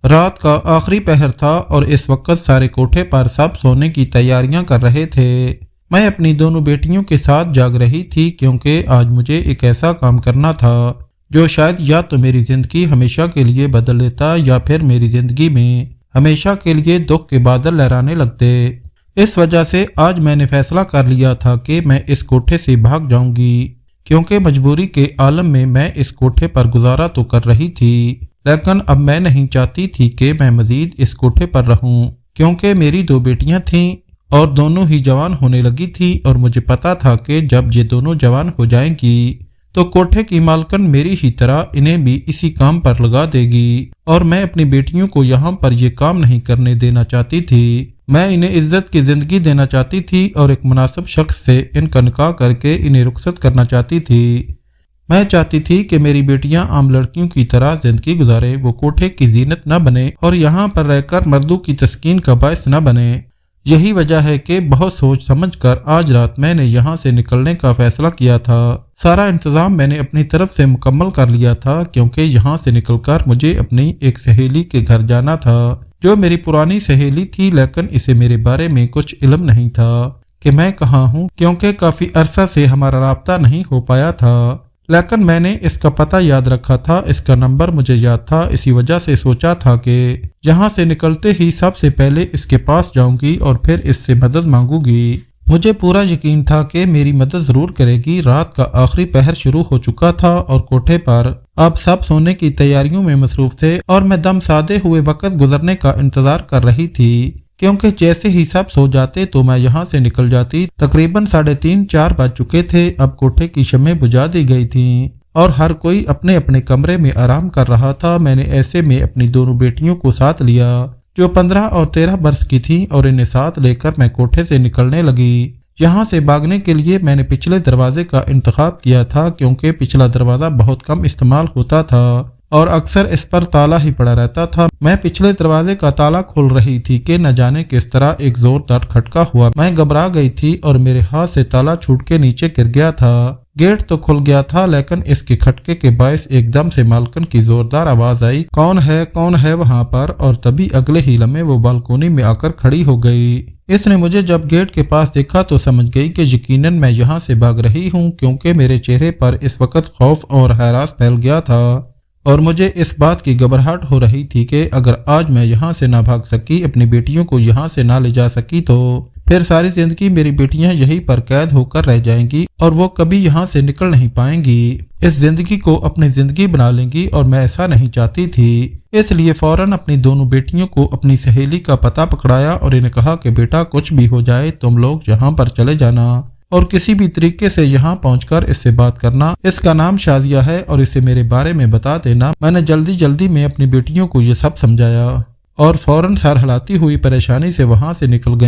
رات کا آخری پہر تھا اور اس وقت سارے کوٹھے پر سب سونے کی تیاریاں کر رہے تھے۔ میں اپنی دونوں بیٹیوں کے ساتھ جاگ رہی تھی کیونکہ آج مجھے ایک ایسا کام کرنا تھا جو شاید یا تو میری زندگی ہمیشہ کے لیے بدل دیتا یا پھر میری زندگی میں ہمیشہ کے لیے دکھ کے بادل لہرانے لگتے۔ اس وجہ سے آج میں نے فیصلہ کر لیا تھا کہ میں اس کوٹھے سے بھاگ جاؤں گی، کیونکہ مجبوری کے عالم میں اس کوٹھے پر گزارا تو کر رہی تھی، لیکن اب میں نہیں چاہتی تھی کہ میں مزید اس کوٹھے پر رہوں، کیونکہ میری دو بیٹیاں تھیں اور دونوں ہی جوان ہونے لگی تھی اور مجھے پتا تھا کہ جب یہ دونوں جوان ہو جائیں گی تو کوٹھے کی مالکن میری ہی طرح انہیں بھی اسی کام پر لگا دے گی، اور میں اپنی بیٹیوں کو یہاں پر یہ کام نہیں کرنے دینا چاہتی تھی۔ میں انہیں عزت کی زندگی دینا چاہتی تھی اور ایک مناسب شخص سے ان کا نکاح کر کے انہیں رخصت کرنا چاہتی تھی۔ میں چاہتی تھی کہ میری بیٹیاں عام لڑکیوں کی طرح زندگی گزارے، وہ کوٹھے کی زینت نہ بنے اور یہاں پر رہ کر مردوں کی تسکین کا باعث نہ بنے۔ یہی وجہ ہے کہ بہت سوچ سمجھ کر آج رات میں نے یہاں سے نکلنے کا فیصلہ کیا تھا۔ سارا انتظام میں نے اپنی طرف سے مکمل کر لیا تھا، کیونکہ یہاں سے نکل کر مجھے اپنی ایک سہیلی کے گھر جانا تھا جو میری پرانی سہیلی تھی، لیکن اسے میرے بارے میں کچھ علم نہیں تھا کہ میں کہاں ہوں، کیونکہ کافی عرصہ سے ہمارا رابطہ نہیں ہو پایا تھا۔ لیکن میں نے اس کا پتہ یاد رکھا تھا، اس کا نمبر مجھے یاد تھا، اسی وجہ سے سوچا تھا کہ یہاں سے نکلتے ہی سب سے پہلے اس کے پاس جاؤں گی اور پھر اس سے مدد مانگوں گی۔ مجھے پورا یقین تھا کہ میری مدد ضرور کرے گی۔ رات کا آخری پہر شروع ہو چکا تھا اور کوٹھے پر اب سب سونے کی تیاریوں میں مصروف تھے اور میں دم سادے ہوئے وقت گزرنے کا انتظار کر رہی تھی، کیونکہ جیسے ہی سب سو جاتے تو میں یہاں سے نکل جاتی۔ تقریباً 3:30-4 بج چکے تھے۔ اب کوٹھے کی شمعیں بجھا دی گئی تھیں اور ہر کوئی اپنے اپنے کمرے میں آرام کر رہا تھا۔ میں نے ایسے میں اپنی دونوں بیٹیوں کو ساتھ لیا جو 15 اور 13 برس کی تھیں اور انہیں ساتھ لے کر میں کوٹھے سے نکلنے لگی۔ یہاں سے بھاگنے کے لیے میں نے پچھلے دروازے کا انتخاب کیا تھا، کیونکہ پچھلا دروازہ بہت کم استعمال ہوتا تھا اور اکثر اس پر تالا ہی پڑا رہتا تھا۔ میں پچھلے دروازے کا تالا کھول رہی تھی کہ نہ جانے کس طرح ایک زوردار کھٹکا ہوا۔ میں گھبرا گئی تھی اور میرے ہاتھ سے تالا چھوٹ کے نیچے گر گیا تھا۔ گیٹ تو کھل گیا تھا، لیکن اس کے کھٹکے کے باعث ایک دم سے مالکن کی زوردار آواز آئی، کون ہے وہاں پر؟ اور تبھی اگلے ہی لمحے وہ بالکونی میں آ کر کھڑی ہو گئی۔ اس نے مجھے جب گیٹ کے پاس دیکھا تو سمجھ گئی کہ یقیناً میں یہاں سے بھاگ رہی ہوں، کیونکہ میرے چہرے پر اس وقت خوف اور ہراس پھیل گیا تھا اور مجھے اس بات کی گھبراہٹ ہو رہی تھی کہ اگر آج میں یہاں سے نہ بھاگ سکی، اپنی بیٹیوں کو یہاں سے نہ لے جا سکی، تو پھر ساری زندگی میری بیٹیاں یہیں پر قید ہو کر رہ جائیں گی اور وہ کبھی یہاں سے نکل نہیں پائیں گی، اس زندگی کو اپنی زندگی بنا لیں گی، اور میں ایسا نہیں چاہتی تھی۔ اس لیے فوراً اپنی دونوں بیٹیوں کو اپنی سہیلی کا پتہ پکڑایا اور انہیں کہا کہ بیٹا کچھ بھی ہو جائے تم لوگ یہاں پر چلے جانا اور کسی بھی طریقے سے یہاں پہنچ کر اس سے بات کرنا۔ اس کا نام شازیہ ہے اور اسے میرے بارے میں بتا دینا۔ میں نے جلدی میں اپنی بیٹیوں کو یہ سب سمجھایا اور فوراً سر ہلاتی ہوئی پریشانی سے وہاں سے نکل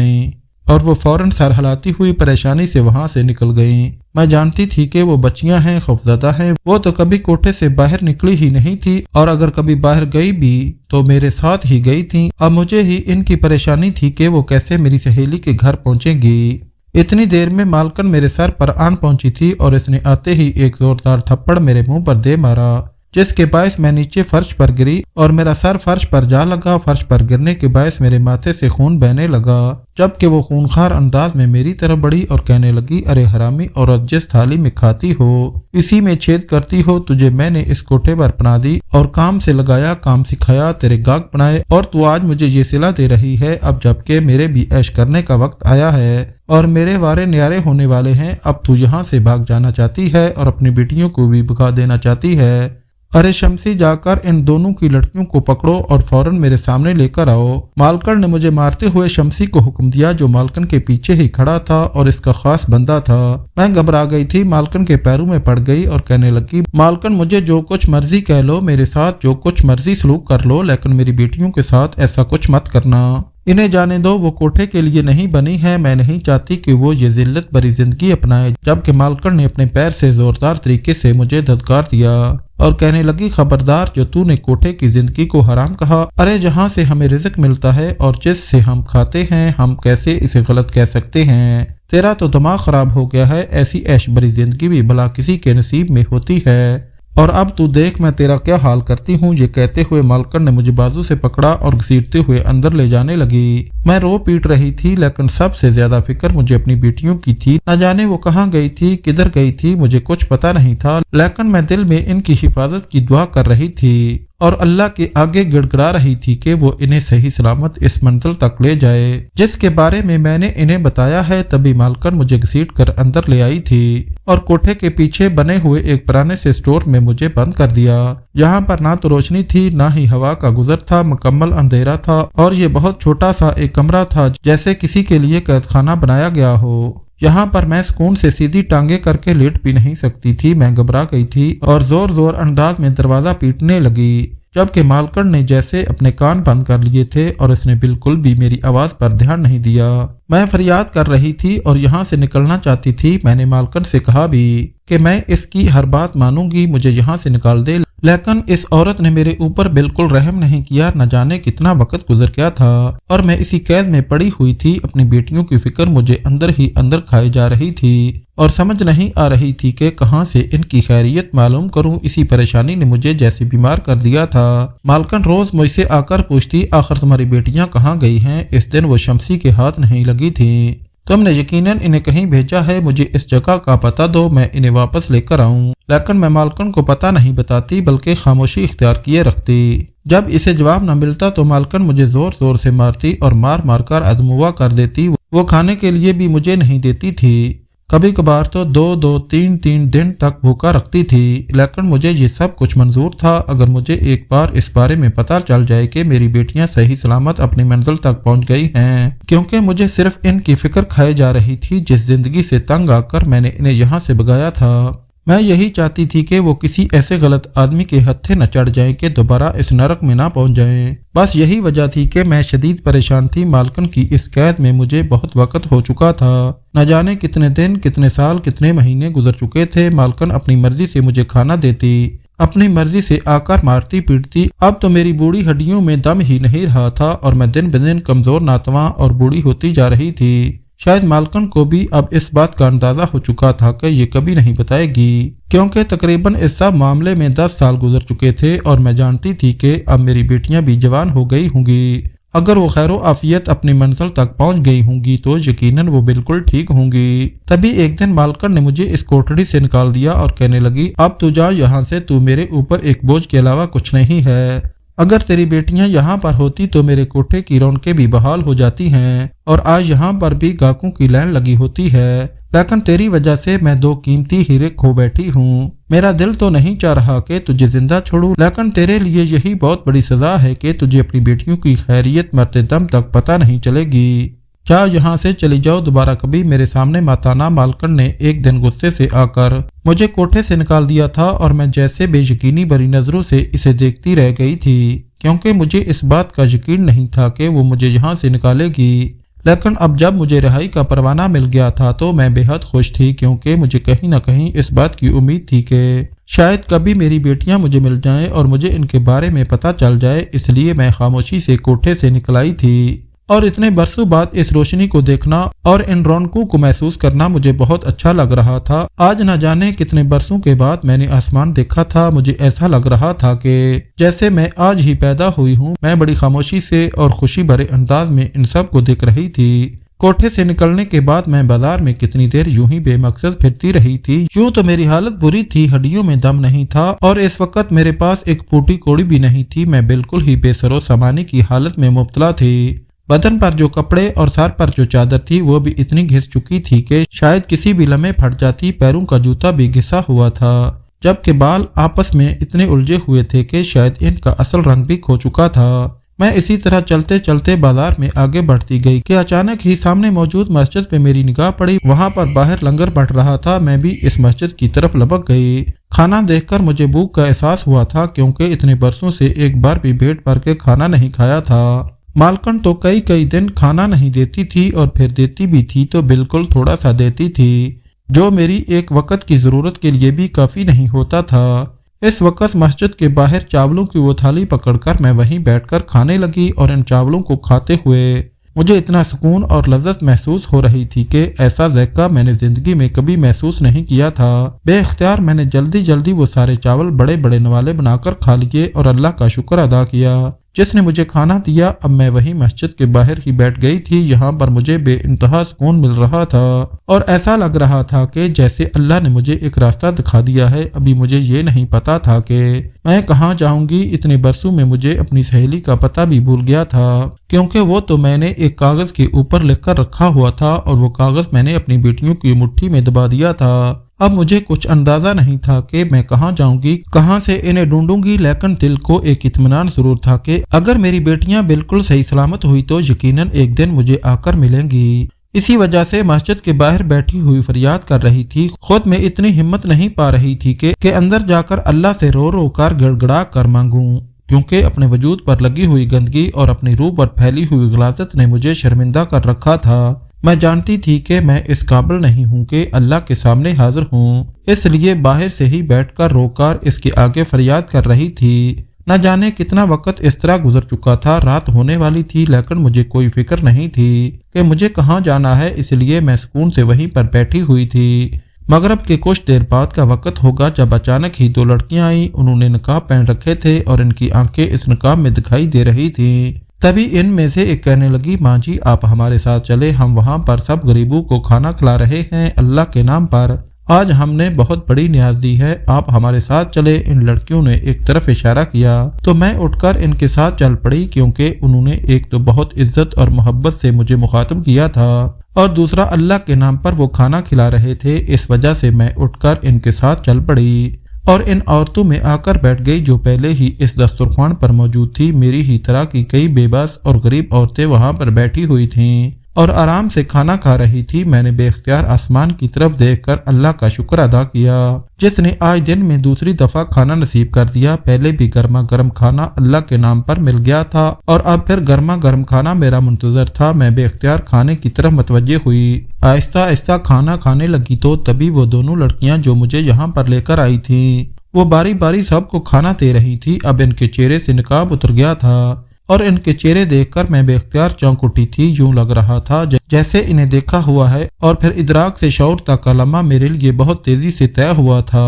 گئیں۔ میں جانتی تھی کہ وہ بچیاں ہیں، خوفزدہ ہیں، وہ تو کبھی کوٹھے سے باہر نکلی ہی نہیں تھی، اور اگر کبھی باہر گئی بھی تو میرے ساتھ ہی گئی تھی۔ اب مجھے ہی ان کی پریشانی تھی کہ وہ کیسے میری سہیلی کے گھر پہنچیں گی۔ اتنی دیر میں مالکن میرے سر پر آن پہنچی تھی اور اس نے آتے ہی ایک زوردار تھپڑ میرے منہ پر دے مارا، جس کے باعث میں نیچے فرش پر گری اور میرا سر فرش پر جا لگا۔ فرش پر گرنے کے باعث میرے ماتھے سے خون بہنے لگا، جبکہ وہ خونخوار انداز میں میری طرف بڑھی اور کہنے لگی، ارے حرامی عورت، جس تھالی میں کھاتی ہو اسی میں چھید کرتی ہو۔ تجھے میں نے اس کوٹھے پر پناہ دی اور کام سے لگایا، کام سکھایا، تیرے گاہک بنائے، اور تو آج مجھے یہ صلہ دے رہی ہے؟ اب جبکہ میرے بھی عیش کرنے کا وقت آیا ہے اور میرے وارے نیارے ہونے والے ہیں، اب تو یہاں سے بھاگ جانا چاہتی ہے اور اپنی بیٹیوں کو بھی بھگا دینا چاہتی ہے؟ ارے شمسی، جا کر ان دونوں کی لڑکیوں کو پکڑو اور فوراً میرے سامنے لے کر آؤ۔ مالکن نے مجھے مارتے ہوئے شمسی کو حکم دیا، جو مالکن کے پیچھے ہی کھڑا تھا اور اس کا خاص بندہ تھا۔ میں گھبرا گئی تھی، مالکن کے پیروں میں پڑ گئی اور کہنے لگی، مالکن مجھے جو کچھ مرضی کہہ لو، میرے ساتھ جو کچھ مرضی سلوک کر لو، لیکن میری بیٹیوں کے ساتھ ایسا کچھ مت کرنا۔ انہیں جانے دو، وہ کوٹھے کے لیے نہیں بنی ہے۔ میں نہیں چاہتی کہ وہ یہ ذلت بری زندگی اپنائے۔ جبکہ مالکن نے اپنے پیر سے زوردار طریقے سے مجھے دھتکار دیا اور کہنے لگی، خبردار، جو تو نے کوٹھے کی زندگی کو حرام کہا، ارے جہاں سے ہمیں رزق ملتا ہے اور جس سے ہم کھاتے ہیں، ہم کیسے اسے غلط کہہ سکتے ہیں؟ تیرا تو دماغ خراب ہو گیا ہے، ایسی عیش بری زندگی بھی بھلا کسی کے نصیب میں ہوتی ہے؟ اور اب تو دیکھ میں تیرا کیا حال کرتی ہوں۔ یہ کہتے ہوئے مالکن نے مجھے بازو سے پکڑا اور گھسیٹتے ہوئے اندر لے جانے لگی۔ میں رو پیٹ رہی تھی، لیکن سب سے زیادہ فکر مجھے اپنی بیٹیوں کی تھی۔ نہ جانے وہ کہاں گئی تھی، کدھر گئی تھی، مجھے کچھ پتا نہیں تھا، لیکن میں دل میں ان کی حفاظت کی دعا کر رہی تھی اور اللہ کے آگے گڑ گڑا رہی تھی کہ وہ انہیں صحیح سلامت اس منزل تک لے جائے جس کے بارے میں نے انہیں بتایا ہے۔ تبھی مالکن مجھے گھسیٹ کر اندر لے آئی تھی اور کوٹھے کے پیچھے بنے ہوئے ایک پرانے سے اسٹور میں مجھے بند کر دیا۔ یہاں پر نہ تو روشنی تھی، نہ ہی ہوا کا گزر تھا، مکمل اندھیرا تھا اور یہ بہت چھوٹا سا ایک کمرہ تھا، جیسے کسی کے لیے قید خانہ بنایا گیا ہو۔ یہاں پر میں سکون سے سیدھی ٹانگیں کر کے لیٹ بھی نہیں سکتی تھی۔ میں گھبرا گئی تھی اور زور انداز میں دروازہ پیٹنے لگی، جبکہ مالکن نے جیسے اپنے کان بند کر لیے تھے اور اس نے بالکل بھی میری آواز پر دھیان نہیں دیا۔ میں فریاد کر رہی تھی اور یہاں سے نکلنا چاہتی تھی۔ میں نے مالکن سے کہا بھی کہ میں اس کی ہر بات مانوں گی، مجھے یہاں سے نکال دے، لیکن اس عورت نے میرے اوپر بالکل رحم نہیں کیا۔ نہ جانے کتنا وقت گزر گیا تھا اور میں اسی قید میں پڑی ہوئی تھی۔ اپنی بیٹیوں کی فکر مجھے اندر ہی اندر کھائی جا رہی تھی اور سمجھ نہیں آ رہی تھی کہ کہاں سے ان کی خیریت معلوم کروں۔ اسی پریشانی نے مجھے جیسے بیمار کر دیا تھا۔ مالکن روز مجھ سے آ کر پوچھتی، آخر تمہاری بیٹیاں کہاں گئی ہیں؟ اس دن وہ شمسی کے ہاتھ نہیں لگی تھی۔ تم نے یقیناً انہیں کہیں بھیجا ہے، مجھے اس جگہ کا پتہ دو، میں انہیں واپس لے کر آؤں۔ لیکن میں مالکن کو پتہ نہیں بتاتی بلکہ خاموشی اختیار کیے رکھتی۔ جب اسے جواب نہ ملتا تو مالکن مجھے زور سے مارتی اور مار کر ادموا کر دیتی۔ وہ کھانے کے لیے بھی مجھے نہیں دیتی تھی، کبھی کبھار تو دو تین دن تک بھوکا رکھتی تھی۔ لیکن مجھے یہ سب کچھ منظور تھا اگر مجھے ایک بار اس بارے میں پتہ چل جائے کہ میری بیٹیاں صحیح سلامت اپنی منزل تک پہنچ گئی ہیں، کیونکہ مجھے صرف ان کی فکر کھائے جا رہی تھی جس زندگی سے تنگ آ کر میں نے انہیں یہاں سے بھگایا تھا۔ میں یہی چاہتی تھی کہ وہ کسی ایسے غلط آدمی کے ہتھے نہ چڑھ جائیں کہ دوبارہ اس نرک میں نہ پہنچ جائیں۔ بس یہی وجہ تھی کہ میں شدید پریشان تھی۔ مالکن کی اس قید میں مجھے بہت وقت ہو چکا تھا، نہ جانے کتنے دن، کتنے سال، کتنے مہینے گزر چکے تھے۔ مالکن اپنی مرضی سے مجھے کھانا دیتی، اپنی مرضی سے آ کر مارتی پیٹتی۔ اب تو میری بوڑھی ہڈیوں میں دم ہی نہیں رہا تھا اور میں دن بدن کمزور، ناتواں اور بوڑھی ہوتی جا رہی تھی۔ شاید مالکن کو بھی اب اس بات کا اندازہ ہو چکا تھا کہ یہ کبھی نہیں بتائے گی، کیونکہ تقریباً اس سب معاملے میں 10 سال گزر چکے تھے اور میں جانتی تھی کہ اب میری بیٹیاں بھی جوان ہو گئی ہوں گی۔ اگر وہ خیر و عافیت اپنی منزل تک پہنچ گئی ہوں گی تو یقیناً وہ بالکل ٹھیک ہوں گی۔ تبھی ایک دن مالکن نے مجھے اس کوٹڑی سے نکال دیا اور کہنے لگی، اب تو جا یہاں سے، تو میرے اوپر ایک بوجھ کے علاوہ کچھ نہیں ہے۔ اگر تیری بیٹیاں یہاں پر ہوتی تو میرے کوٹھے کی رونقیں بھی بحال ہو جاتی ہیں اور آج یہاں پر بھی گاہکوں کی لائن لگی ہوتی ہے، لیکن تیری وجہ سے میں 2 قیمتی ہیرے کھو بیٹھی ہوں۔ میرا دل تو نہیں چاہ رہا کہ تجھے زندہ چھوڑوں، لیکن تیرے لیے یہی بہت بڑی سزا ہے کہ تجھے اپنی بیٹیوں کی خیریت مرتے دم تک پتہ نہیں چلے گی۔ چاہ یہاں سے چلی جاؤ، دوبارہ کبھی میرے سامنے مت آنا۔ مالکن نے ایک دن غصے سے آ کر مجھے کوٹھے سے نکال دیا تھا اور میں جیسے بے یقینی بری نظروں سے اسے دیکھتی رہ گئی تھی، کیونکہ مجھے اس بات کا یقین نہیں تھا کہ وہ مجھے یہاں سے نکالے گی۔ لیکن اب جب مجھے رہائی کا پروانہ مل گیا تھا تو میں بے حد خوش تھی، کیونکہ مجھے کہیں نہ کہیں اس بات کی امید تھی کہ شاید کبھی میری بیٹیاں مجھے مل جائیں اور مجھے ان کے بارے میں پتہ چل جائے۔ اس لیے میں خاموشی سے کوٹھے سے نکل آئی تھی اور اتنے برسوں بعد اس روشنی کو دیکھنا اور ان رونقوں کو محسوس کرنا مجھے بہت اچھا لگ رہا تھا۔ آج نہ جانے کتنے برسوں کے بعد میں نے آسمان دیکھا تھا۔ مجھے ایسا لگ رہا تھا کہ جیسے میں آج ہی پیدا ہوئی ہوں۔ میں بڑی خاموشی سے اور خوشی بھرے انداز میں ان سب کو دیکھ رہی تھی۔ کوٹھے سے نکلنے کے بعد میں بازار میں کتنی دیر یوں ہی بے مقصد پھرتی رہی تھی۔ یوں تو میری حالت بری تھی، ہڈیوں میں دم نہیں تھا اور اس وقت میرے پاس ایک پھوٹی کوڑی بھی نہیں تھی۔ میں بالکل ہی بے سر و سامانی کی حالت میں مبتلا تھی۔ بدن پر جو کپڑے اور سر پر جو چادر تھی وہ بھی اتنی گھس چکی تھی کہ شاید کسی بھی لمحے پھٹ جاتی۔ پیروں کا جوتا بھی گھسا ہوا تھا، جبکہ بال آپس میں اتنے الجھے ہوئے تھے کہ شاید ان کا اصل رنگ بھی کھو چکا تھا۔ میں اسی طرح چلتے چلتے بازار میں آگے بڑھتی گئی کہ اچانک ہی سامنے موجود مسجد پہ میری نگاہ پڑی۔ وہاں پر باہر لنگر بٹ رہا تھا۔ میں بھی اس مسجد کی طرف لپک گئی۔ کھانا دیکھ کر مجھے بھوک کا احساس ہوا تھا، کیونکہ اتنے برسوں سے ایک بار بھی پیٹ بھر کے کھانا نہیں کھایا تھا۔ مالکن تو کئی دن کھانا نہیں دیتی تھی اور پھر دیتی بھی تھی تو بالکل تھوڑا سا دیتی تھی، جو میری ایک وقت کی ضرورت کے لیے بھی کافی نہیں ہوتا تھا۔ اس وقت مسجد کے باہر چاولوں کی وہ تھالی پکڑ کر میں وہیں بیٹھ کر کھانے لگی اور ان چاولوں کو کھاتے ہوئے مجھے اتنا سکون اور لذت محسوس ہو رہی تھی کہ ایسا ذائقہ میں نے زندگی میں کبھی محسوس نہیں کیا تھا۔ بے اختیار میں نے جلدی جلدی وہ سارے چاول بڑے بڑے نوالے بنا کر کھا لیے اور اللہ کا شکر ادا کیا جس نے مجھے کھانا دیا۔ اب میں وہی مسجد کے باہر ہی بیٹھ گئی تھی، یہاں پر مجھے بے انتہا سکون مل رہا تھا اور ایسا لگ رہا تھا کہ جیسے اللہ نے مجھے ایک راستہ دکھا دیا ہے۔ ابھی مجھے یہ نہیں پتا تھا کہ میں کہاں جاؤں گی۔ اتنے برسوں میں مجھے اپنی سہیلی کا پتہ بھی بھول گیا تھا کیونکہ وہ تو میں نے ایک کاغذ کے اوپر لکھ کر رکھا ہوا تھا اور وہ کاغذ میں نے اپنی بیٹیوں کی مٹھی میں دبا دیا تھا۔ اب مجھے کچھ اندازہ نہیں تھا کہ میں کہاں جاؤں گی، کہاں سے انہیں ڈھونڈوں گی، لیکن دل کو ایک اطمینان ضرور تھا کہ اگر میری بیٹیاں بالکل صحیح سلامت ہوئی تو یقیناً ایک دن مجھے آ کر ملیں گی۔ اسی وجہ سے مسجد کے باہر بیٹھی ہوئی فریاد کر رہی تھی۔ خود میں اتنی ہمت نہیں پا رہی تھی کہ اندر جا کر اللہ سے رو رو کر گڑ گڑا کر مانگوں، کیونکہ اپنے وجود پر لگی ہوئی گندگی اور اپنی روح پر پھیلی ہوئی غلاظت نے مجھے شرمندہ کر رکھا تھا۔ میں جانتی تھی کہ میں اس قابل نہیں ہوں کہ اللہ کے سامنے حاضر ہوں، اس لیے باہر سے ہی بیٹھ کر رو کر اس کے آگے فریاد کر رہی تھی۔ نہ جانے کتنا وقت اس طرح گزر چکا تھا، رات ہونے والی تھی، لیکن مجھے کوئی فکر نہیں تھی کہ مجھے کہاں جانا ہے، اس لیے میں سکون سے وہیں پر بیٹھی ہوئی تھی۔ مغرب کے کچھ دیر بعد کا وقت ہوگا جب اچانک ہی دو لڑکیاں آئیں۔ انہوں نے نقاب پہن رکھے تھے اور ان کی آنکھیں اس نقاب میں دکھائی دے رہی تھیں۔ تبھی ان میں سے ایک کہنے لگی، ماں جی آپ ہمارے ساتھ چلے، ہم وہاں پر سب غریبوں کو کھانا کھلا رہے ہیں اللہ کے نام پر، آج ہم نے بہت بڑی نیاز دی ہے، آپ ہمارے ساتھ چلے۔ ان لڑکیوں نے ایک طرف اشارہ کیا تو میں اٹھ کر ان کے ساتھ چل پڑی، کیونکہ انہوں نے ایک تو بہت عزت اور محبت سے مجھے مخاطب کیا تھا اور دوسرا اللہ کے نام پر وہ کھانا کھلا رہے تھے، اس وجہ سے میں اٹھ کر ان کے ساتھ چل پڑی اور ان عورتوں میں آ کر بیٹھ گئی جو پہلے ہی اس دسترخوان پر موجود تھی۔ میری ہی طرح کی کئی بے بس اور غریب عورتیں وہاں پر بیٹھی ہوئی تھیں اور آرام سے کھانا کھا رہی تھی۔ میں نے بے اختیار آسمان کی طرف دیکھ کر اللہ کا شکر ادا کیا جس نے آج دن میں دوسری دفعہ کھانا نصیب کر دیا۔ پہلے بھی گرما گرم کھانا اللہ کے نام پر مل گیا تھا اور اب پھر گرما گرم کھانا میرا منتظر تھا۔ میں بے اختیار کھانے کی طرف متوجہ ہوئی، آہستہ آہستہ کھانا کھانے لگی تو تبھی وہ دونوں لڑکیاں جو مجھے یہاں پر لے کر آئی تھیں وہ باری باری سب کو کھانا دے رہی تھی۔ اب ان کے چہرے سے نقاب اتر گیا تھا اور ان کے چہرے دیکھ کر میں بے اختیار چونک اٹھی تھی، یوں لگ رہا تھا جیسے انہیں دیکھا ہوا ہے اور پھر ادراک سے شعور تک کا لمحہ میرے لیے بہت تیزی سے طے ہوا تھا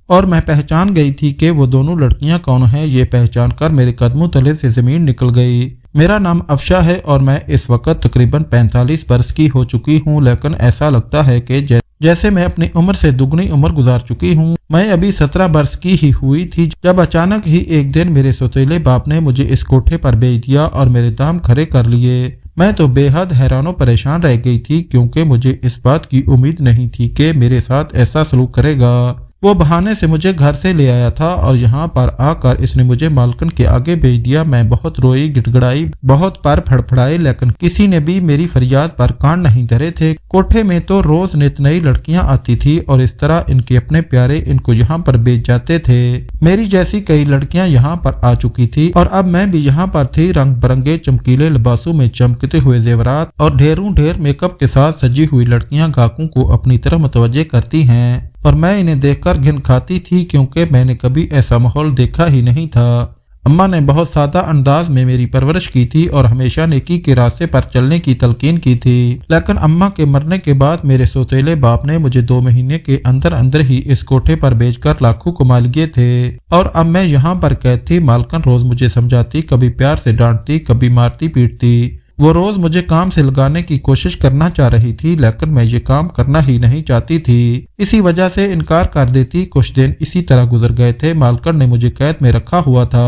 اور میں پہچان گئی تھی کہ وہ دونوں لڑکیاں کون ہیں۔ یہ پہچان کر میرے قدموں تلے سے زمین نکل گئی۔ میرا نام افشا ہے اور میں اس وقت تقریباً 45 برس کی ہو چکی ہوں، لیکن ایسا لگتا ہے کہ جیسے میں اپنی عمر سے دگنی عمر گزار چکی ہوں۔ میں ابھی 17 برس کی ہی ہوئی تھی جب اچانک ہی ایک دن میرے سوتیلے باپ نے مجھے اس کوٹھے پر بھیج دیا اور میرے دام کھڑے کر لیے۔ میں تو بے حد حیران و پریشان رہ گئی تھی کیونکہ مجھے اس بات کی امید نہیں تھی کہ میرے ساتھ ایسا سلوک کرے گا۔ وہ بہانے سے مجھے گھر سے لے آیا تھا اور یہاں پر آ کر اس نے مجھے مالکن کے آگے بھیج دیا۔ میں بہت روئی، گڑ گڑائی، بہت پر پھڑپھڑائے، لیکن کسی نے بھی میری فریاد پر کان نہیں دھرے تھے۔ کوٹھے میں تو روز نت نئی لڑکیاں آتی تھی اور اس طرح ان کے اپنے پیارے ان کو یہاں پر بھیج جاتے تھے۔ میری جیسی کئی لڑکیاں یہاں پر آ چکی تھی اور اب میں بھی یہاں پر تھی۔ رنگ برنگے چمکیلے لباسوں میں چمکتے ہوئے زیورات اور ڈھیروں ڈھیر میک اپ کے ساتھ سجی ہوئی لڑکیاں گاہکوں کو اپنی طرف متوجہ کرتی ہیں اور میں انہیں دیکھ کر گھن کھاتی تھی کیونکہ میں نے کبھی ایسا ماحول دیکھا ہی نہیں تھا۔ اماں نے بہت سادہ انداز میں میری پرورش کی تھی اور ہمیشہ نیکی کے راستے پر چلنے کی تلقین کی تھی، لیکن اماں کے مرنے کے بعد میرے سوتیلے باپ نے مجھے 2 مہینے کے اندر اندر ہی اس کوٹھے پر بھیج کر لاکھوں کما لیے تھے اور اب میں یہاں پر قید تھی۔ مالکن روز مجھے سمجھاتی، کبھی پیار سے ڈانٹتی، کبھی مارتی پیٹتی۔ وہ روز مجھے کام سے لگانے کی کوشش کرنا چاہ رہی تھی، لیکن میں یہ کام کرنا ہی نہیں چاہتی تھی، اسی وجہ سے انکار کر دیتی۔ کچھ دن اسی طرح گزر گئے تھے۔ مالکن نے مجھے قید میں رکھا ہوا تھا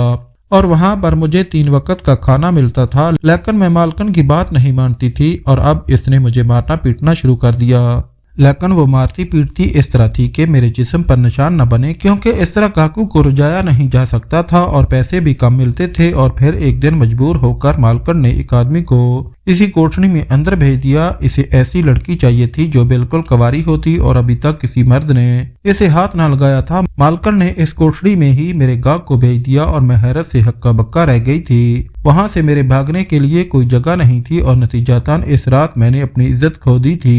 اور وہاں پر مجھے 3 وقت کا کھانا ملتا تھا، لیکن میں مالکن کی بات نہیں مانتی تھی اور اب اس نے مجھے مارنا پیٹنا شروع کر دیا۔ لیکن وہ مارتی پیٹتی اس طرح تھی کہ میرے جسم پر نشان نہ بنے، کیونکہ اس طرح کاکو کو رجایا نہیں جا سکتا تھا اور پیسے بھی کم ملتے تھے۔ اور پھر ایک دن مجبور ہو کر مالکن نے ایک آدمی کو اسی کوٹھڑی میں اندر بھیج دیا۔ اسے ایسی لڑکی چاہیے تھی جو بالکل کنواری ہوتی اور ابھی تک کسی مرد نے اسے ہاتھ نہ لگایا تھا۔ مالکن نے اس کوٹھڑی میں ہی میرے گاہک کو بھیج دیا اور میں حیرت سے ہکا بکا رہ گئی تھی۔ وہاں سے میرے بھاگنے کے لیے کوئی جگہ نہیں تھی اور نتیجتاً اس رات میں نے اپنی عزت کھو دی تھی۔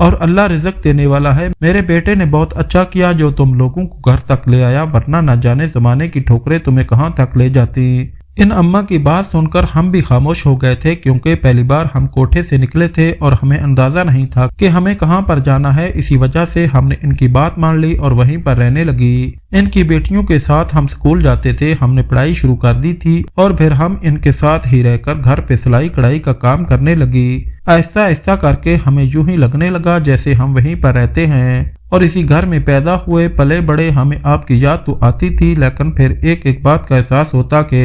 اور اللہ رزق دینے والا ہے۔ میرے بیٹے نے بہت اچھا کیا جو تم لوگوں کو گھر تک لے آیا، ورنہ نہ جانے زمانے کی ٹھوکریں تمہیں کہاں تک لے جاتی۔ ان اماں کی بات سن کر ہم بھی خاموش ہو گئے تھے، کیونکہ پہلی بار ہم کوٹھے سے نکلے تھے اور ہمیں اندازہ نہیں تھا کہ ہمیں کہاں پر جانا ہے۔ اسی وجہ سے ہم نے ان کی بات مان لی اور وہیں پر رہنے لگی۔ ان کی بیٹیوں کے ساتھ ہم سکول جاتے تھے، ہم نے پڑھائی شروع کر دی تھی اور پھر ہم ان کے ساتھ ہی رہ کر گھر پہ سلائی کڑھائی کا کام کرنے لگی۔ ایسا ایسا کر کے ہمیں یوں ہی لگنے لگا جیسے ہم وہیں پر رہتے ہیں اور اسی گھر میں پیدا ہوئے پلے بڑے۔ ہمیں آپ کی یاد تو آتی تھی، لیکن پھر ایک ایک بات کا احساس ہوتا کہ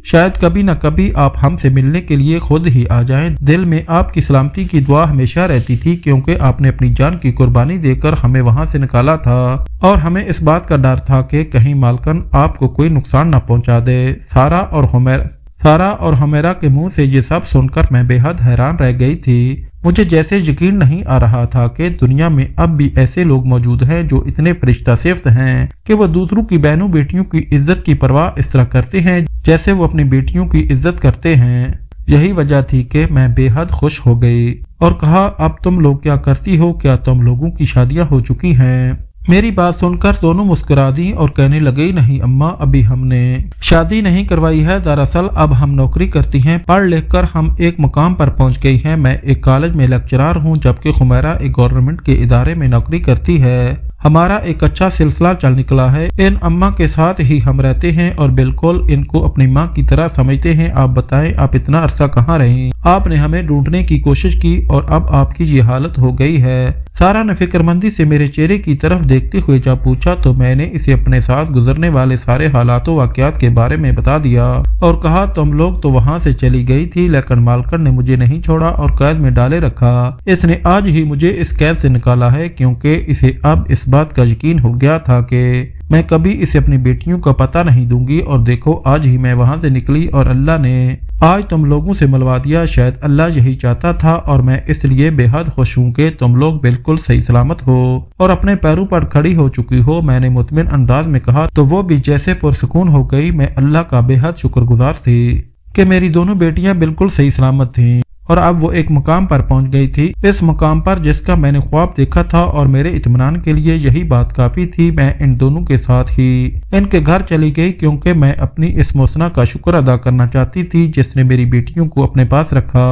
شاید کبھی نہ کبھی آپ ہم سے ملنے کے لیے خود ہی آ جائیں۔ دل میں آپ کی سلامتی کی دعا ہمیشہ رہتی تھی، کیونکہ آپ نے اپنی جان کی قربانی دے کر ہمیں وہاں سے نکالا تھا اور ہمیں اس بات کا ڈر تھا کہ کہیں مالکن آپ کو کوئی نقصان نہ پہنچا دے۔ سارا اور ہمیرا کے منہ سے یہ سب سن کر میں بے حد حیران رہ گئی تھی۔ مجھے جیسے یقین نہیں آ رہا تھا کہ دنیا میں اب بھی ایسے لوگ موجود ہیں جو اتنے فرشتہ صفت ہیں کہ وہ دوسروں کی بہنوں بیٹیوں کی عزت کی پرواہ اس طرح کرتے ہیں جیسے وہ اپنی بیٹیوں کی عزت کرتے ہیں۔ یہی وجہ تھی کہ میں بے حد خوش ہو گئی اور کہا، اب تم لوگ کیا کرتی ہو؟ کیا تم لوگوں کی شادیاں ہو چکی ہیں؟ میری بات سن کر دونوں مسکرا دیں اور کہنے لگے، نہیں اماں، ابھی ہم نے شادی نہیں کروائی ہے، دراصل اب ہم نوکری کرتی ہیں۔ پڑھ لکھ کر ہم ایک مقام پر پہنچ گئی ہیں۔ میں ایک کالج میں لیکچرار ہوں، جبکہ خمیرہ ایک گورنمنٹ کے ادارے میں نوکری کرتی ہے۔ ہمارا ایک اچھا سلسلہ چل نکلا ہے۔ ان اماں کے ساتھ ہی ہم رہتے ہیں اور بالکل ان کو اپنی ماں کی طرح سمجھتے ہیں۔ آپ بتائیں، آپ اتنا عرصہ کہاں رہیں؟ آپ نے ہمیں ڈھونڈنے کی کوشش کی اور اب آپ کی یہ حالت ہو گئی ہے۔ سارا نے فکر مندی سے میرے چہرے کی طرف دیکھتے ہوئے جب پوچھا تو میں نے اسے اپنے ساتھ گزرنے والے سارے حالات و واقعات کے بارے میں بتا دیا اور کہا، تم لوگ تو وہاں سے چلی گئی تھی، لیکن مالکن نے مجھے نہیں چھوڑا اور قید میں ڈالے رکھا۔ اس نے آج ہی مجھے اس قید سے نکالا ہے، کیونکہ اسے اب اس بات کا یقین ہو گیا تھا کہ میں کبھی اسے اپنی بیٹیوں کا پتہ نہیں دوں گی۔ اور دیکھو، آج ہی میں وہاں سے نکلی اور اللہ نے آج تم لوگوں سے ملوا دیا۔ شاید اللہ یہی چاہتا تھا اور میں اس لیے بے حد خوش ہوں کہ تم لوگ بالکل صحیح سلامت ہو اور اپنے پیروں پر کھڑی ہو چکی ہو۔ میں نے مطمئن انداز میں کہا تو وہ بھی جیسے پرسکون ہو گئی۔ میں اللہ کا بے حد شکر گزار تھی کہ میری دونوں بیٹیاں بالکل صحیح سلامت تھیں اور اب وہ ایک مقام پر پہنچ گئی تھی، اس مقام پر جس کا میں نے خواب دیکھا تھا، اور میرے اطمینان کے لیے یہی بات کافی تھی۔ میں ان دونوں کے ساتھ ہی ان کے گھر چلی گئی، کیونکہ میں اپنی اس موسنا کا شکر ادا کرنا چاہتی تھی جس نے میری بیٹیوں کو اپنے پاس رکھا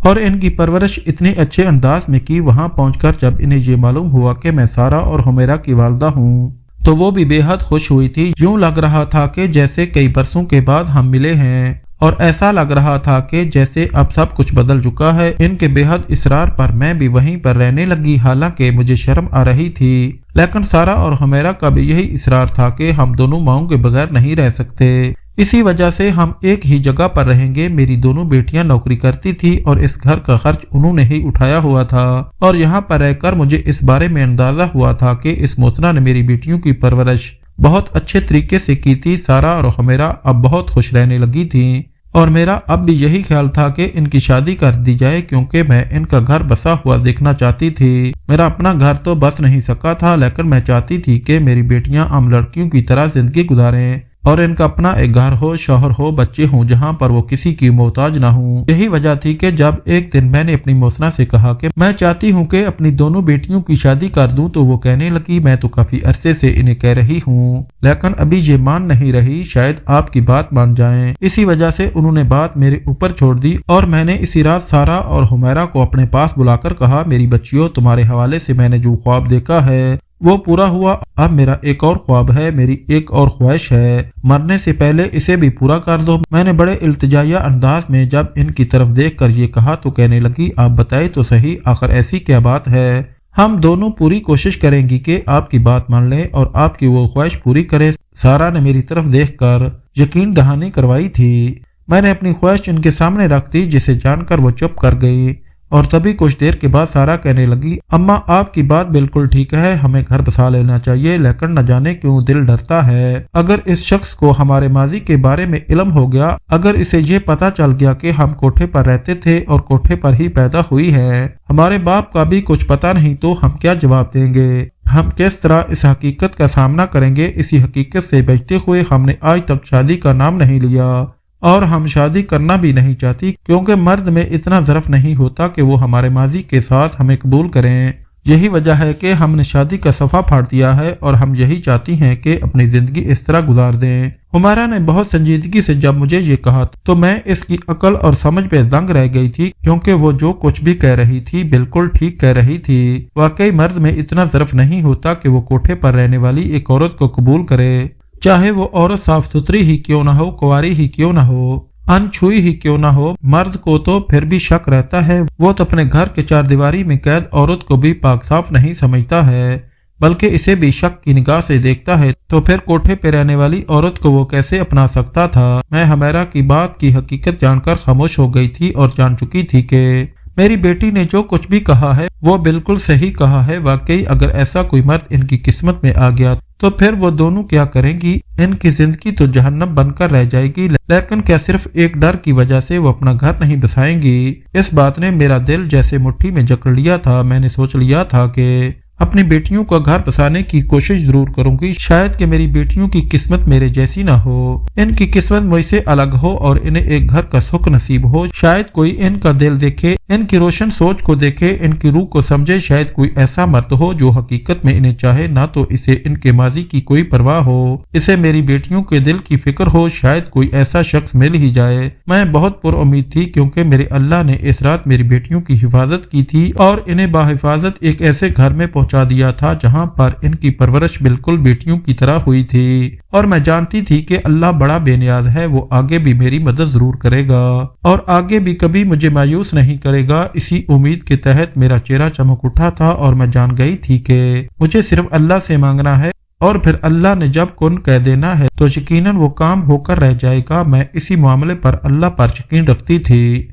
اور ان کی پرورش اتنے اچھے انداز میں کی۔ وہاں پہنچ کر جب انہیں یہ معلوم ہوا کہ میں سارا اور ہمیرا کی والدہ ہوں تو وہ بھی بے حد خوش ہوئی تھی۔ یوں لگ رہا تھا کہ جیسے کئی برسوں کے بعد ہم ملے ہیں اور ایسا لگ رہا تھا کہ جیسے اب سب کچھ بدل چکا ہے۔ ان کے بے حد اصرار پر میں بھی وہیں پر رہنے لگی، حالانکہ مجھے شرم آ رہی تھی، لیکن سارا اور ہمیرا کا بھی یہی اصرار تھا کہ ہم دونوں ماؤں کے بغیر نہیں رہ سکتے، اسی وجہ سے ہم ایک ہی جگہ پر رہیں گے۔ میری دونوں بیٹیاں نوکری کرتی تھی اور اس گھر کا خرچ انہوں نے ہی اٹھایا ہوا تھا، اور یہاں پر رہ کر مجھے اس بارے میں اندازہ ہوا تھا کہ اس موسنا نے میری بیٹیوں کی پرورش بہت اچھے طریقے سے کی تھی۔ سارا اور ہمیرا اب بہت خوش رہنے لگی تھیں اور میرا اب بھی یہی خیال تھا کہ ان کی شادی کر دی جائے، کیونکہ میں ان کا گھر بسا ہوا دیکھنا چاہتی تھی۔ میرا اپنا گھر تو بس نہیں سکا تھا، لیکن میں چاہتی تھی کہ میری بیٹیاں عام لڑکیوں کی طرح زندگی گزاریں اور ان کا اپنا ایک گھر ہو، شوہر ہو، بچے ہوں، جہاں پر وہ کسی کی محتاج نہ ہوں۔ یہی وجہ تھی کہ جب ایک دن میں نے اپنی موسنا سے کہا کہ میں چاہتی ہوں کہ اپنی دونوں بیٹیوں کی شادی کر دوں تو وہ کہنے لگی، میں تو کافی عرصے سے انہیں کہہ رہی ہوں، لیکن ابھی یہ مان نہیں رہی، شاید آپ کی بات مان جائیں۔ اسی وجہ سے انہوں نے بات میرے اوپر چھوڑ دی اور میں نے اسی رات سارا اور ہمیرا کو اپنے پاس بلا کر کہا، میری بچیوں، تمہارے حوالے سے میں نے جو خواب دیکھا ہے وہ پورا ہوا۔ اب میرا ایک اور خواب ہے، میری ایک اور خواہش ہے، مرنے سے پہلے اسے بھی پورا کر دو۔ میں نے بڑے التجائیہ انداز میں جب ان کی طرف دیکھ کر یہ کہا تو کہنے لگی، آپ بتائیں تو صحیح، آخر ایسی کیا بات ہے؟ ہم دونوں پوری کوشش کریں گی کہ آپ کی بات مان لیں اور آپ کی وہ خواہش پوری کرے۔ سارا نے میری طرف دیکھ کر یقین دہانی کروائی تھی۔ میں نے اپنی خواہش ان کے سامنے رکھ دی، جسے جان کر وہ چپ کر گئی، اور تبھی کچھ دیر کے بعد سارا کہنے لگی، اماں آپ کی بات بالکل ٹھیک ہے، ہمیں گھر بسا لینا چاہیے، لیکن نہ جانے کیوں دل ڈرتا ہے۔ اگر اس شخص کو ہمارے ماضی کے بارے میں علم ہو گیا، اگر اسے یہ پتا چل گیا کہ ہم کوٹھے پر رہتے تھے اور کوٹھے پر ہی پیدا ہوئی ہے، ہمارے باپ کا بھی کچھ پتا نہیں، تو ہم کیا جواب دیں گے؟ ہم کس طرح اس حقیقت کا سامنا کریں گے؟ اسی حقیقت سے بچتے ہوئے ہم نے آج تک شادی کا نام نہیں لیا اور ہم شادی کرنا بھی نہیں چاہتی، کیونکہ مرد میں اتنا ظرف نہیں ہوتا کہ وہ ہمارے ماضی کے ساتھ ہمیں قبول کریں۔ یہی وجہ ہے کہ ہم نے شادی کا صفحہ پھاڑ دیا ہے اور ہم یہی چاہتی ہیں کہ اپنی زندگی اس طرح گزار دیں۔ حمیرہ نے بہت سنجیدگی سے جب مجھے یہ کہا تو میں اس کی عقل اور سمجھ پہ دنگ رہ گئی تھی، کیونکہ وہ جو کچھ بھی کہہ رہی تھی بالکل ٹھیک کہہ رہی تھی۔ واقعی مرد میں اتنا ظرف نہیں ہوتا کہ وہ کوٹھے پر رہنے والی ایک عورت کو قبول کرے، چاہے وہ عورت صاف ستھری ہی کیوں نہ ہو، کنواری ہی کیوں نہ ہو، ان چھوئی ہی کیوں نہ ہو۔ مرد کو تو پھر بھی شک رہتا ہے، وہ تو اپنے گھر کے چار دیواری میں قید عورت کو بھی پاک صاف نہیں سمجھتا ہے، بلکہ اسے بھی شک کی نگاہ سے دیکھتا ہے، تو پھر کوٹھے پہ رہنے والی عورت کو وہ کیسے اپنا سکتا تھا؟ میں حمیرہ کی بات کی حقیقت جان کر خاموش ہو گئی تھی اور جان چکی تھی کہ میری بیٹی نے جو کچھ بھی کہا ہے وہ بالکل صحیح کہا ہے۔ واقعی اگر ایسا کوئی مرد ان کی قسمت میں آ گیا تو پھر وہ دونوں کیا کریں گی؟ ان کی زندگی تو جہنم بن کر رہ جائے گی، لیکن کیا صرف ایک ڈر کی وجہ سے وہ اپنا گھر نہیں بسائیں گی؟ اس بات نے میرا دل جیسے مٹھی میں جکڑ لیا تھا۔ میں نے سوچ لیا تھا کہ اپنی بیٹیوں کا گھر بسانے کی کوشش ضرور کروں گی، شاید کہ میری بیٹیوں کی قسمت میرے جیسی نہ ہو، ان کی قسمت مجھ سے الگ ہو اور انہیں ایک گھر کا سکھ نصیب ہو۔ شاید کوئی ان کا دل دیکھے، ان کی روشن سوچ کو دیکھے، ان کی روح کو سمجھے، شاید کوئی ایسا مرد ہو جو حقیقت میں انہیں چاہے، نہ تو اسے ان کے ماضی کی کوئی پرواہ ہو، اسے میری بیٹیوں کے دل کی فکر ہو، شاید کوئی ایسا شخص مل ہی جائے۔ میں بہت پر امید تھی، کیونکہ میرے اللہ نے اس رات میری بیٹیوں کی حفاظت کی تھی اور انہیں باحفاظت ایک ایسے گھر میں پہنچا دیا تھا جہاں پر ان کی پرورش بالکل بیٹیوں کی طرح ہوئی تھی، اور میں جانتی تھی کہ اللہ بڑا بے نیاز ہے، وہ آگے بھی میری مدد ضرور کرے گا اور آگے بھی کبھی مجھے مایوس نہیں کرے گا۔ اسی امید کے تحت میرا چہرہ چمک اٹھا تھا اور میں جان گئی تھی کہ مجھے صرف اللہ سے مانگنا ہے، اور پھر اللہ نے جب کن کہہ دینا ہے تو یقیناً وہ کام ہو کر رہ جائے گا۔ میں اسی معاملے پر اللہ پر یقین رکھتی تھی۔